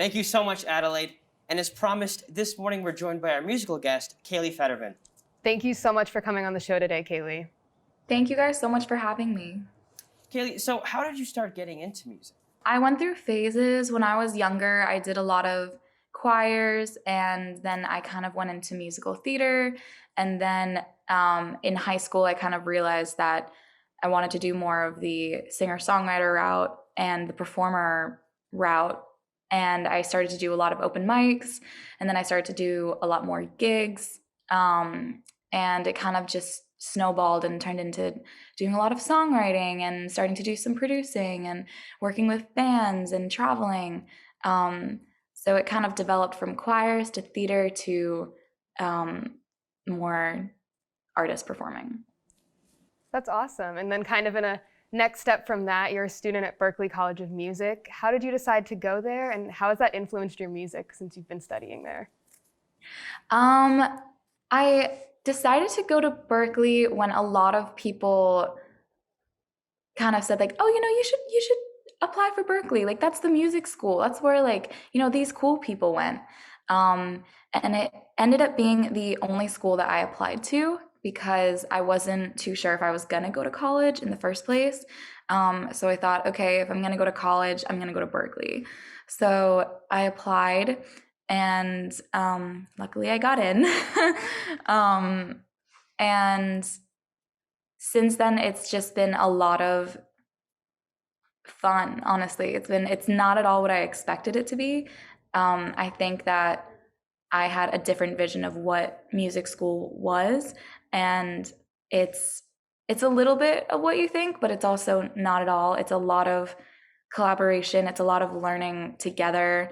Thank you so much, Adelaide. And as promised, this morning we're joined by our musical guest, Kaylee Federmann. Thank you so much for coming on the show today, Kaylee. Thank you guys so much for having me. Kaylee, so how did you start getting into music? I went through phases. When I was younger, I did a lot of choirs, and then I kind of went into musical theater. And then in high school, I kind of realized that I wanted to do more of the singer-songwriter route and the performer route. And I started to do a lot of open mics, and then I started to do a lot more gigs. And it kind of just snowballed and turned into doing a lot of songwriting and starting to do some producing and working with bands and traveling. So it kind of developed from choirs to theater to more artist performing. That's awesome. And then kind of in a next step from that, you're a student at Berklee College of Music. How did you decide to go there, and how has that influenced your music since you've been studying there? I decided to go to Berklee when a lot of people kind of said like, oh, you should apply for Berklee. Like, that's the music school. That's where, like, these cool people went. And it ended up being the only school that I applied to because I wasn't too sure if I was going to go to college in the first place. So I thought, okay, if I'm going to go to college, I'm going to go to Berklee. So I applied, and luckily I got in. And since then, it's just been a lot of fun, honestly. It's not at all what I expected it to be. I think that I had a different vision of what music school was, and it's a little bit of what you think, but it's also not at all. It's a lot of collaboration. It's a lot of learning together.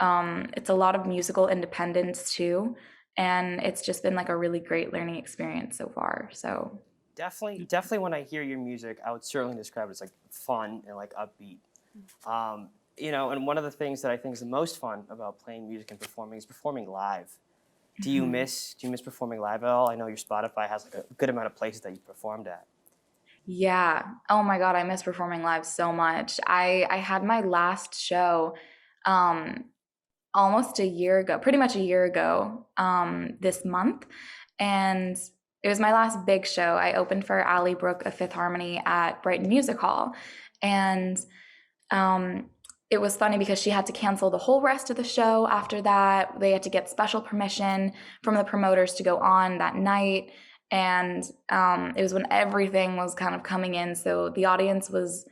It's a lot of musical independence too, and it's just been like a really great learning experience so far. So Definitely when I hear your music, I would certainly describe it as like fun and like upbeat. And one of the things that I think is the most fun about playing music and performing is performing live. Do you miss performing live at all? I know your Spotify has like a good amount of places that you performed at. Yeah. Oh my God, I miss performing live so much. I had my last show almost a year ago, pretty much a year ago, this month. And it was my last big show. I opened for Allie Brooke of Fifth Harmony at Brighton Music Hall. And it was funny because she had to cancel the whole rest of the show after that. They had to get special permission from the promoters to go on that night. And it was when everything was kind of coming in. So the audience was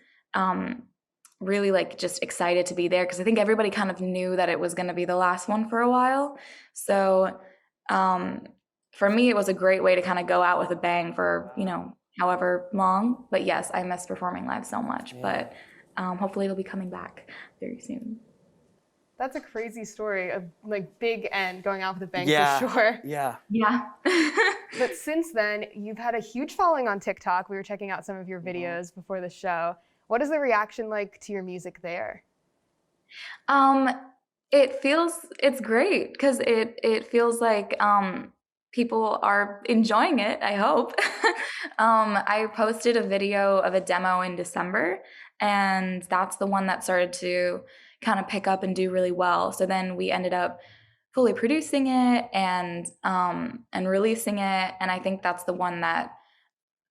really like just excited to be there because I think everybody kind of knew that it was going to be the last one for a while. So for me, it was a great way to kind of go out with a bang for, however long. But yes, I miss performing live so much. Yeah. But hopefully it'll be coming back very soon. That's a crazy story of like big end going out with a bang Yeah. for sure. Yeah. Yeah. But since then, you've had a huge following on TikTok. We were checking out some of your videos before the show. What is the reaction like to your music there? It's great because it feels like people are enjoying it, I hope. I posted a video of a demo in December, and that's the one that started to kind of pick up and do really well. So then we ended up fully producing it and releasing it, and I think that's the one that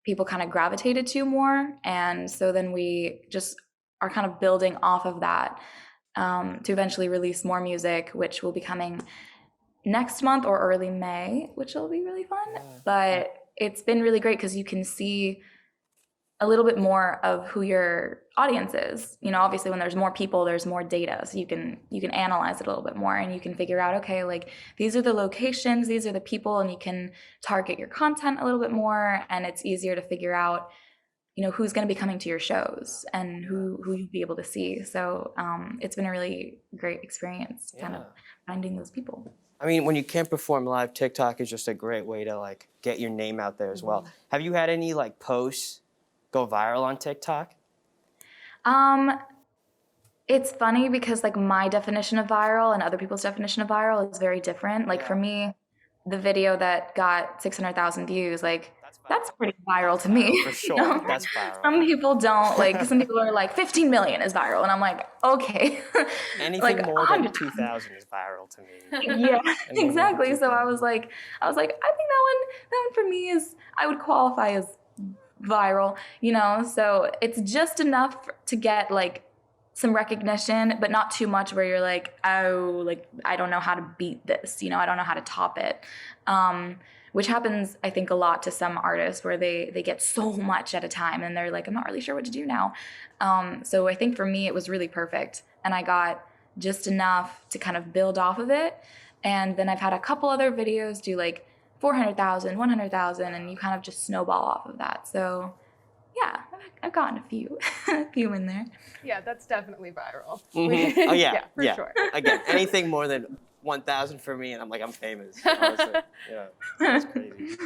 people kind of gravitated to more. And so then we just are kind of building off of that to eventually release more music, which will be coming next month or early May, which will be really fun. Yeah. But it's been really great because you can see a little bit more of who your audience is. Obviously when there's more people, there's more data. So you can analyze it a little bit more, and you can figure out, okay, like these are the locations, these are the people, and you can target your content a little bit more, and it's easier to figure out, who's going to be coming to your shows and who you'll be able to see. So it's been a really great experience kind of finding those people. I mean, when you can't perform live, TikTok is just a great way to like get your name out there as well. Have you had any like posts go viral on TikTok? It's funny because like my definition of viral and other people's definition of viral is very different. Like for me, the video that got 600,000 views, like That's pretty viral to me. For sure, You know? that's viral. Some people don't like. Some people are like 15 million is viral, and I'm like, okay. Anything like more than 100. 2,000 is viral to me. Yeah, Anything more than exactly. So I 2,000. was like, I think that one for me is, I would qualify as viral, you know. So it's just enough to get like some recognition, but not too much where you're like, oh, like I don't know how to beat this, you know, I don't know how to top it. Which happens, I think, a lot to some artists where they get so much at a time and they're like, I'm not really sure what to do now. So I think for me, it was really perfect. And I got just enough to kind of build off of it. And then I've had a couple other videos do like 400,000, 100,000, and you kind of just snowball off of that. So yeah, I've gotten a few, a few in there. Yeah, that's definitely viral. Oh yeah, for sure. Again, anything more than 1,000 for me, and I'm like, I'm famous. You know, it's like, yeah, that's crazy.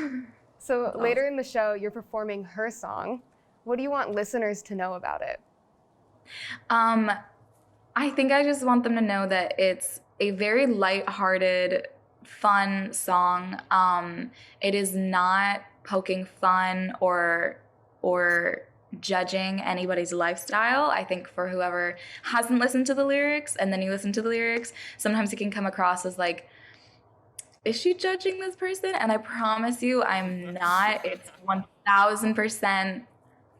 So later in the show, you're performing her song. What do you want listeners to know about it? I think I just want them to know that it's a very lighthearted, fun song. It is not poking fun or judging anybody's lifestyle. I think for whoever hasn't listened to the lyrics and then you listen to the lyrics, sometimes it can come across as like, is she judging this person? And I promise you, I'm not. It's 1,000%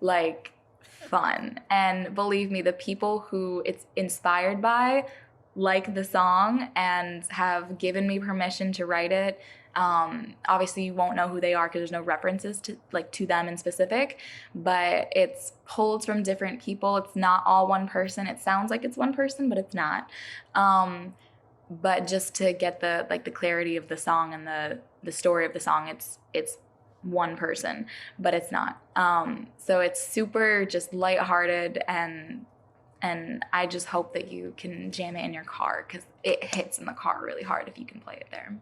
like fun. And believe me, the people who it's inspired by like the song and have given me permission to write it. Obviously you won't know who they are because there's no references to them in specific, but it's pulled from different people. It's not all one person. It sounds like it's one person, but it's not. But just to get the clarity of the song and the story of the song, it's one person, but it's not. So it's super just lighthearted, and I just hope that you can jam it in your car because it hits in the car really hard if you can play it there.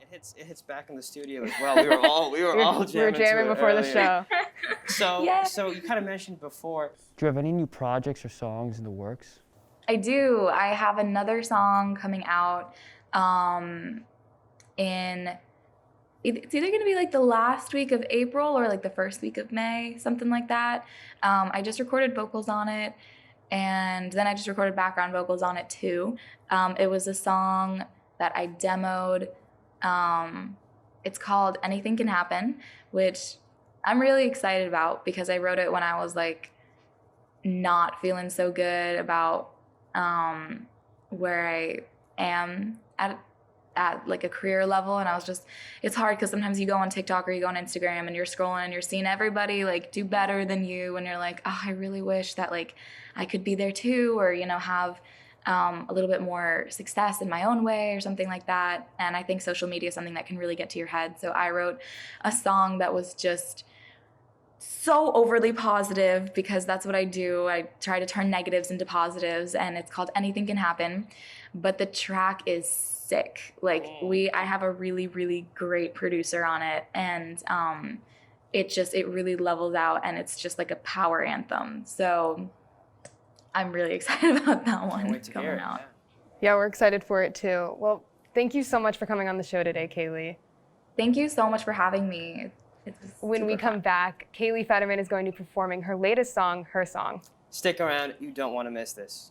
It hits back in the studio as well. We were all jamming. We were jamming before earlier. the show. So you kind of mentioned before. Do you have any new projects or songs in the works? I do. I have another song coming out it's either going to be like the last week of April or like the first week of May, something like that. I just recorded vocals on it, and then I just recorded background vocals on it too. It was a song that I demoed. It's called Anything Can Happen, which I'm really excited about because I wrote it when I was like not feeling so good about where I am at like a career level. And I was just, it's hard because sometimes you go on TikTok or you go on Instagram and you're scrolling and you're seeing everybody like do better than you, and you're like, oh, I really wish that like I could be there too, or you know, have a little bit more success in my own way or something like that. And I think social media is something that can really get to your head. So I wrote a song that was just so overly positive because that's what I do. I try to turn negatives into positives, and it's called Anything Can Happen. But the track is sick. Like I have a really, really great producer on it, and it really levels out, and it's just like a power anthem. So I'm really excited about that one coming out. Yeah, we're excited for it too. Well, thank you so much for coming on the show today, Kaylee. Thank you so much for having me. When we come back, Kaylee Federmann is going to be performing her latest song, Her Song. Stick around. You don't want to miss this.